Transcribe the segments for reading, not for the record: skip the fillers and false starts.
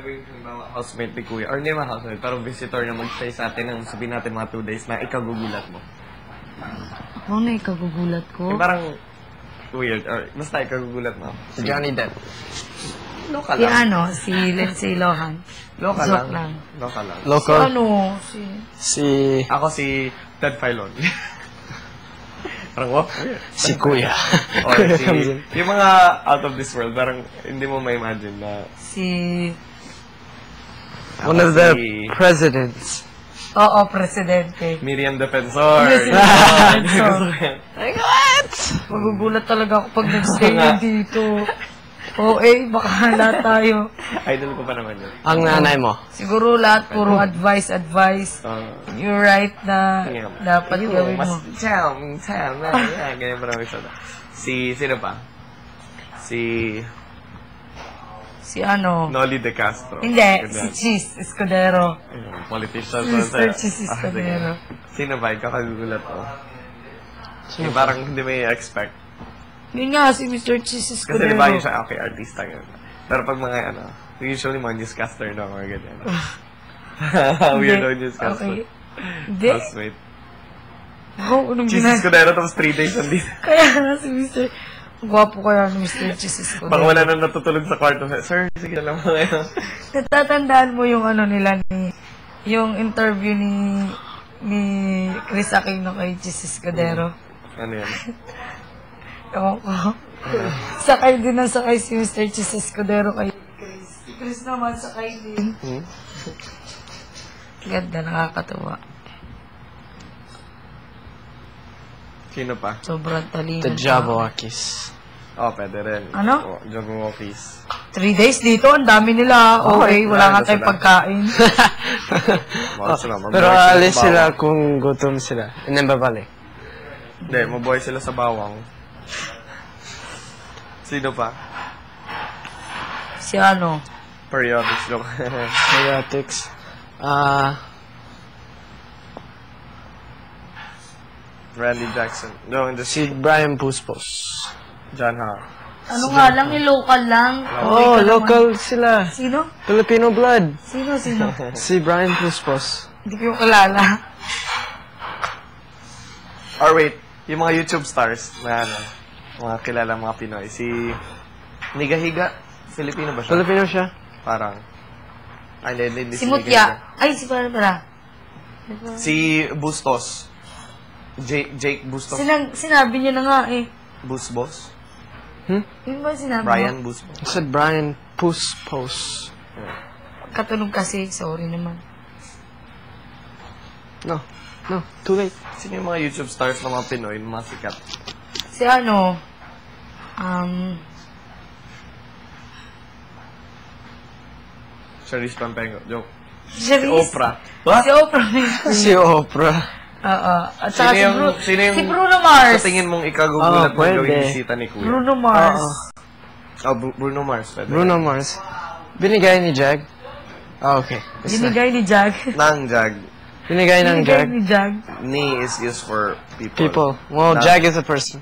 gagawin yung mga housemate ni Kuya, or hindi mga housemate, pero visitor na mag-stay sa atin ng sabihin natin mga 2 days na ikagugulat mo? Ano na ikagugulat ko? Parang weird, or basta ikagugulat mo. Si Johnny Depp. Local Si lang. si Lindsay Lohan. Local Joke lang. lang. Local lang. Local. Si Ako si Ted Filon. Parang, wow, weird. Si Kuya. Or yung mga out of this world, parang hindi mo ma-imagine na... One of the presidents. Oo, presidente. Miriam Defensor. Like, what? Magugulat talaga ako pag nag-stay yun dito. Baka lahat tayo. Idol ko pa naman yun. Ang nanay mo. Siguro lahat puro advice. You're right na dapat gawin mo. Ganyan pa naman isa. Sino pa? Si Noli De Castro. Hindi, si Cheese Escudero. Politician. Mr. Cheese Escudero. Sino ba? Kakagulat ko. Parang hindi may expect. Yun nga, si Mr. Cheese Escudero. Kasi diba yung siya, okay, artista yun. Pero pag mga usually mga newscaster na or ganyan. Weirdo newscaster. Okay. Hindi. Housemate. Anong Cheese Escudero tapos 3 days nandito. Kaya nga si Mr. Gwapo kaya ni Mr. Cheese Escudero. Baka wala na natutulog sa kwarto. Sir, sige na lang mo ngayon. Natatandaan mo yung nila yung interview ni Chris Aquino kay Cheese Escudero. Ano yan? Ewan ko. Sakay din na sakay si Mr. Cheese Escudero kay Chris. Si Chris naman sakay din. Ganda, nakakatuwa. Sino pa? Sobrang talino. The Jabberwockies. Pwede rin. Ano? Jabberwockies. 3 days dito, ang dami nila. Okay, wala nga tayong pagkain. Pero alis sila kung gutom sila. And then babalik. Hindi, mabuhay sila sa bawang. Sino pa? Si Periodics. Periodics. Randy Jackson. No, Si Brian Puspos. John Ha. nga lang, local lang. Local sila. Sino? Filipino blood. Sino? Si Brian Puspos. Hindi ko yung kilala. Or wait, yung mga YouTube stars na mga kilala mga Pinoy. Si Nigahiga. Filipino ba siya? Filipino siya. Parang. Hindi Si Mutya. Ay, si para. Si Bustos. Jake Bustos. Sinabi niya na nga Busbos? Yun ba sinabi Brian mo? Busbos. I said Brian Puspos. Katunog kasi, sorry naman. No, too late. Sino yung mga YouTube stars ng mga Pinoy, mga sikat? Si Charisse Pampengo. Joke. Si Charisse. Oprah. What? Si Oprah. Si Oprah. At saka si Bruno Sa Mars. tingin mong ikagugulat mo pwede. gawing bisita ni Kuya? Bruno Mars. Bruno Mars. Pwede. Bruno Mars. Binigay ni Jag. Okay. Binigay ni Jag. Nang Jag. Binigay ng Jag. ni Jag. Ni is used for people. People. Well, Jag is a person.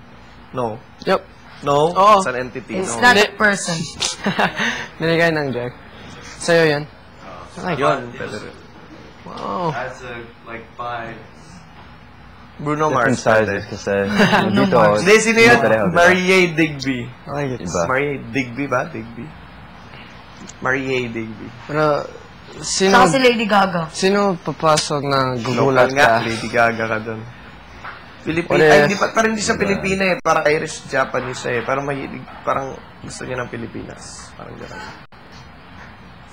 No. Yep. No? Oo. It's an entity. It's No. not a person. Binigay ng Jag. Sa'yo yan. Yun. Pwede rin. Wow. That's like 5. Bruno Different Mars. sizes kasi Bruno dito. Mars. Hindi, sino yun? pareho, diba? Marie Digby. I like it. Iba. Marie Digby ba? Digby? Marie Digby. Pero, Saka si Lady Gaga. sino papasok na Local gugulat nga, ka? Lady Gaga ka dun. Pilipina. Or Ay, if- hindi pa rin siya Pilipina eh. Parang Irish, Japanese siya eh. Parang mahilig, parang gusto niya ng Pilipinas. Parang gano'n.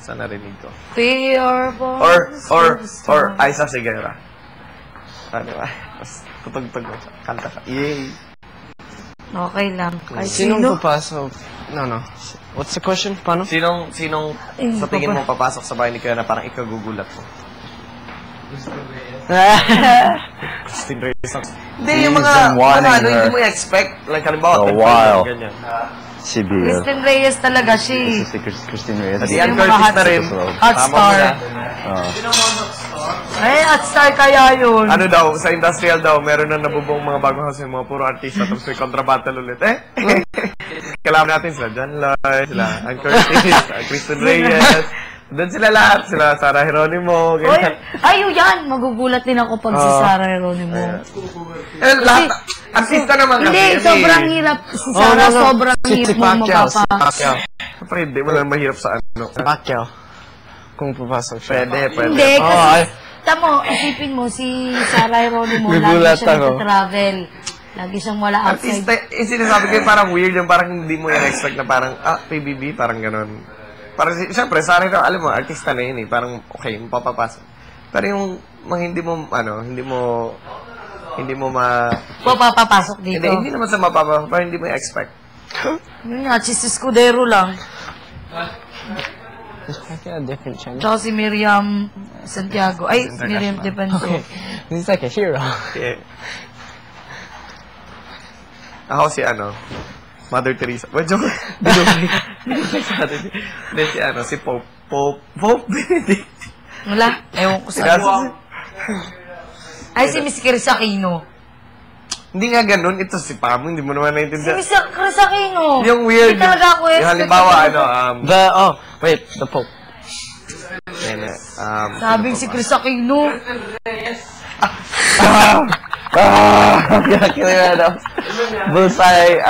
Sa narinig ko. We are born. Or Aiza Segura. Ano ba? Tapos tutugtog mo siya. Kanta siya. Yay! Okay lang. Kahit Sinong sino. papasok? No. What's the question? Paano? Sinong sa tingin mo papasok sa bahay ni Kuya na parang ikagugulat mo? Christine Reyes. Hindi, yung mga, been wanting hindi her mo i-expect. Like, halimbawa, for a Ted while. Filon, ganyan. Si Bia. Kristen Reyes talaga siya. Si Christine Reyes. Si Yung Ann mga Curtis na rin. hot Tama mo star. na. Ay, at star kaya yun. Ano daw, sa industrial daw, meron na nabubuong mga bagong house yung mga puro artista tapos may kontrabattle ulit. Kailangan natin sila John Lloyd, sila Ann Curtis, Kristen Reyes, Doon sila lahat. Sila Sarah Geronimo. Oy, Ganyan. ayo yan. Magugulat din ako pag si Sarah Geronimo. Lahat. Artista naman kasi. Hindi, sobrang hirap. Si Sarah, sobrang hirap mo magpapa. Siyempre, hindi mo lang mahirap sa ano. Pacquiao. Kung papasok siya. Pwede. Hindi, kasi, tamo, isipin mo, si Sarah Geronimo, lagi Gugulat siya ako. nag-travel. Lagi siyang wala outside. Artista, sinasabi ko yung parang weird, yung parang hindi mo in-expect na parang, PBB, parang ganon. Parang, siyempre, Sarah, alam mo, artista na yun eh. Parang, okay, mapapapasok. Pero yung, hindi mo Papapasok dito. Hindi naman sa mapapapasok, parang hindi mo i-expect. Yun nga, si Escudero lang. Pacquiao, different channel. Tsaka si Miriam Santiago. Ay, Miriam Depanto. He's like a hero. Yeah. Ako si Mother Teresa. Well, joke. Hindi si Pope Benedict. Wala. Ewan ko sa Ay, si Miss Chris Aquino. Hindi nga ganun. Ito si Pamo. Hindi mo naman Si naintindihan. Miss Chris Aquino. Yung weird. Hindi talaga ako Yung halimbawa, The Pope. Sabing si Chris Aquino. Bullseye.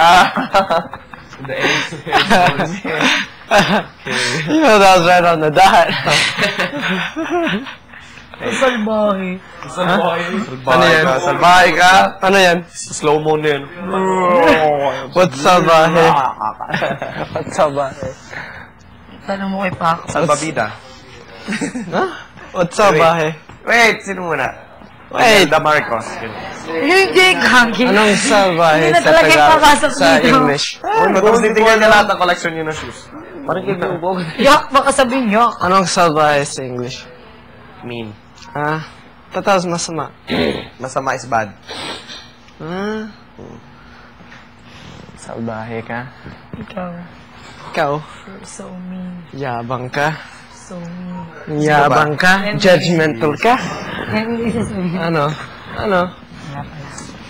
You know, that was right on the dot. Salbahe. Salbahe ka. Ano yan? Slow-mo na yun. What's salbahe? What's salbahe? Tanong mo kay Paco. Salbabida. What's salbahe? Wait, sino muna? Wait. The Marcos. Hindi, Kagi. Anong salbahe Hindi na sa talaga yung papasok sa dito. English? Uy, matapos titingnan niya lahat ng collection niyo ng shoes. Parang kinubog. Yak, baka sabihin yak. Anong salbahe sa English? Mean. Tapos masama. Masama is bad. Salbahe ka? Ikaw. Ikaw? You're so mean. Yabang ka? So mean. Yabang ka? Judgmental ka? Yan yung isa sabihin. Ano?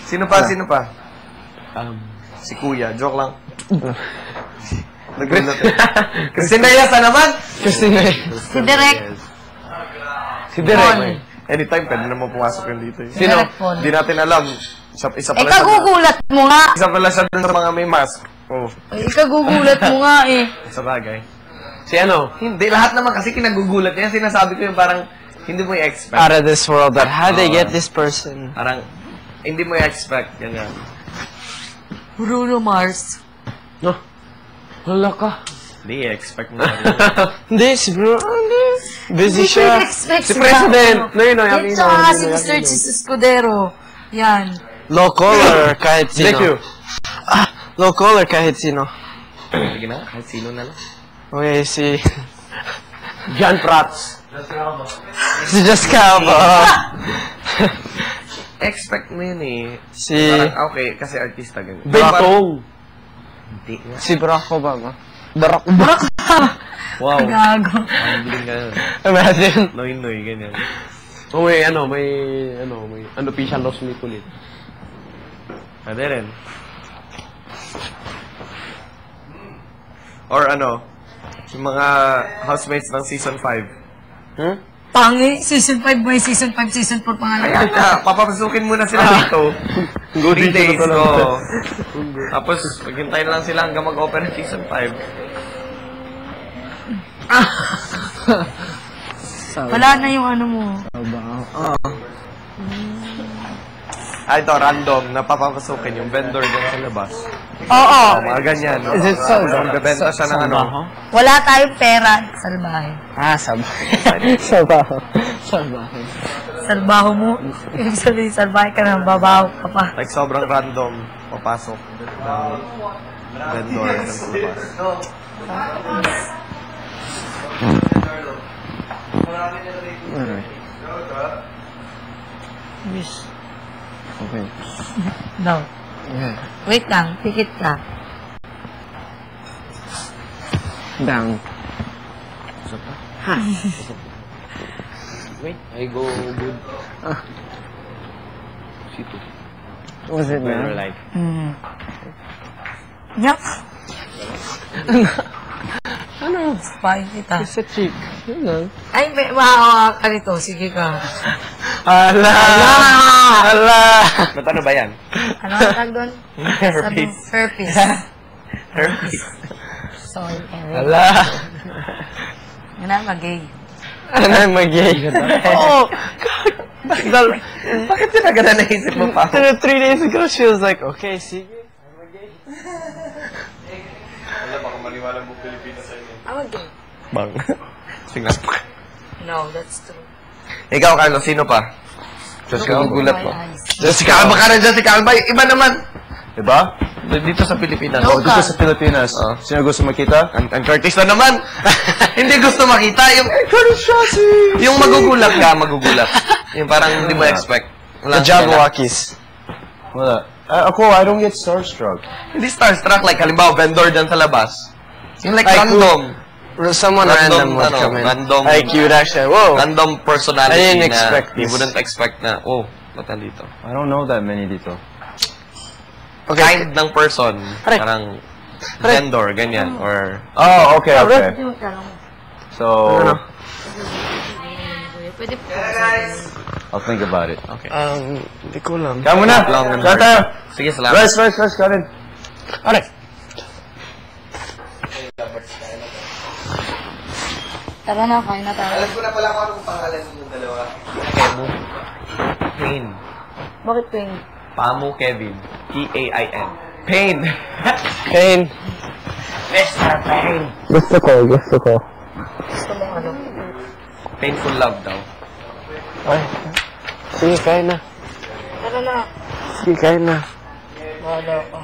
Sino pa? Si Kuya. Joke lang. Nagulat eh. Christina Yasa naman! Christina. Si Direk. Si Direk. Anytime, pwede naman pumasok yun dito. Eh. Sino? Hindi natin alam. Isa pala siya. Ikagugulat mo nga. Isa pala siya dun sa mga may mask. Oh, Ikagugulat mo nga eh. sa bagay. Si ano? Hindi, lahat naman kasi kinagugulat niya. Sinasabi ko yung parang hindi mo i-expect. Out of this world, that how they get this person? Parang hindi mo i-expect. Ganyan. Bruno Mars. No. Wala ka. Hindi i-expect mo. Hindi, si Bro. Busy Hindi siya. ko expect Si President. No, yun, Yan siya nga si Mr. Escudero. Yan. Local or kahit sino? Thank you. Local or kahit sino? Sige na, kahit sino na lang. Okay, si... John Prats. Si Just Calvo. Expect mo yun eh. Si... Parang, okay, kasi artista ganyan. Batong. Hindi nga. Si Barack Obama. Barack Obama. Wow. Gago. Ang galing ganyan. Imagine. Noy-noy, ganyan. Oh, may unofficial loss may kulit. Pwede rin. Or yung mga housemates ng season 5. Pangi. Season 5 ba yung season 5, season 4 pangalan? Ayan na, papapasukin muna sila dito. 3 days, so. Tapos, maghintay na lang sila hanggang mag-open ng season 5. Wala na yung ano mo. Ito, random, napapapasukin yung vendor dyan sa labas. Oo. Mga ganyan. Is it so? Magbebenta siya ng Wala tayong pera. Salbahe. Sabaho. Sabaho. Sabaho. Salbaho mo. Ibig sabihin, salbahe ka na, babaho ka pa. like sobrang random, papasok ng vendor dyan sa labas. Wish. Okay. No. Okay. Wait lang, pikit ka. Down. Wait, I go good. Sito. Was it Where down? like, Yak. Ano? Spy kita. Sa cheek. Yun lang. Ay, mahawa ka nito. Sige ka. Ala! Ala! Ba't ano ba yan? Ano ang tag doon? Herpes. Herpes. Herpes. Sorry, Eric. Ala! Yan na, mag-gay. Ano yung mag-gay? Oo! Bakit yun agad na naisip mo pa? 3 days ago, she was like, okay, sige. Wala, baka maniwala mo Pilipinas sa inyo. I'm mag-gay. Bang. Sige. No, that's true. Ikaw, Carlos, sino pa? Jessica, ang gulat mo. My eyes. Jessica Alba ka na, Jessica Alba. Iba naman. Diba? Dito sa Pilipinas. No. Dito sa Pilipinas. Oh. Sino gusto makita? Ang Curtis na naman. Hindi gusto makita. Yung magugulat ka, magugulat. Yung parang hindi mo expect. The Jabberwockies. Wala. Ako, I don't get starstruck. Hindi starstruck. Like, halimbawa, vendor dyan sa labas. Yung like, Like, random. Someone random would come in. Random. Like, you would actually, whoa! Random personality I didn't na expect you this. wouldn't expect na, oh, ba't nandito? I don't know that many dito. Okay. Kind ng person. Pare. Parang vendor, ganyan. Or, Oh, okay, okay. Yung tanong. So, Pwede po. I'll think about it. okay. Hindi ko alam. Kaya mo na! Long and Kaya hard. tayo! Sige, salamat. Rice, kanin. Alright. Tara na, kain na tayo. Alam ko na pala kung anong pangalan ng dalawa. Kemu. Pain. Bakit pink? Pamu Kevin. P-A-I-N. Pain. Pain. Mr. Pain. Gusto ko. Gusto mo ano? Painful love daw. Ay. Sige, kain na. Tara na. Sige, kain na. Bahala ka.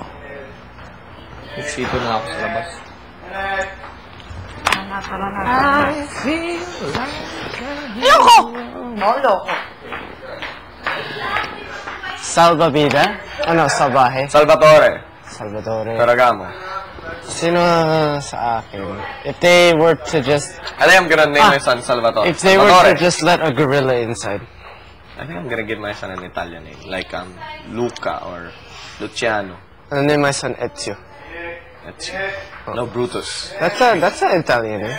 Nagsito na ako sa labas. Tara na. Ayoko! Bahala ka. Salvavida? Ano, Salvaje? Salvatore. Salvatore. Ferragamo. Sino sa akin? If they were to just... I think I'm gonna name my son Salvatore. If they were to Salvatore. just let a gorilla inside. I think I'm gonna give my son an Italian name. Like, Luca or Luciano. I'll name my son Ezio. That's no Brutus. That's an Italian name.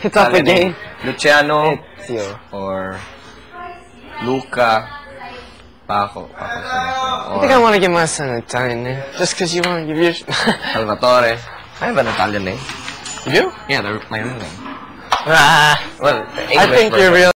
It's up Italian again. name. Luciano Ezio. or Luca. Paco. I think I want to give my son an Italian name. Just because you want to give your... Salvatore. I have an Italian name. You do? Yeah, they're my own name. Ah, Well, I think your real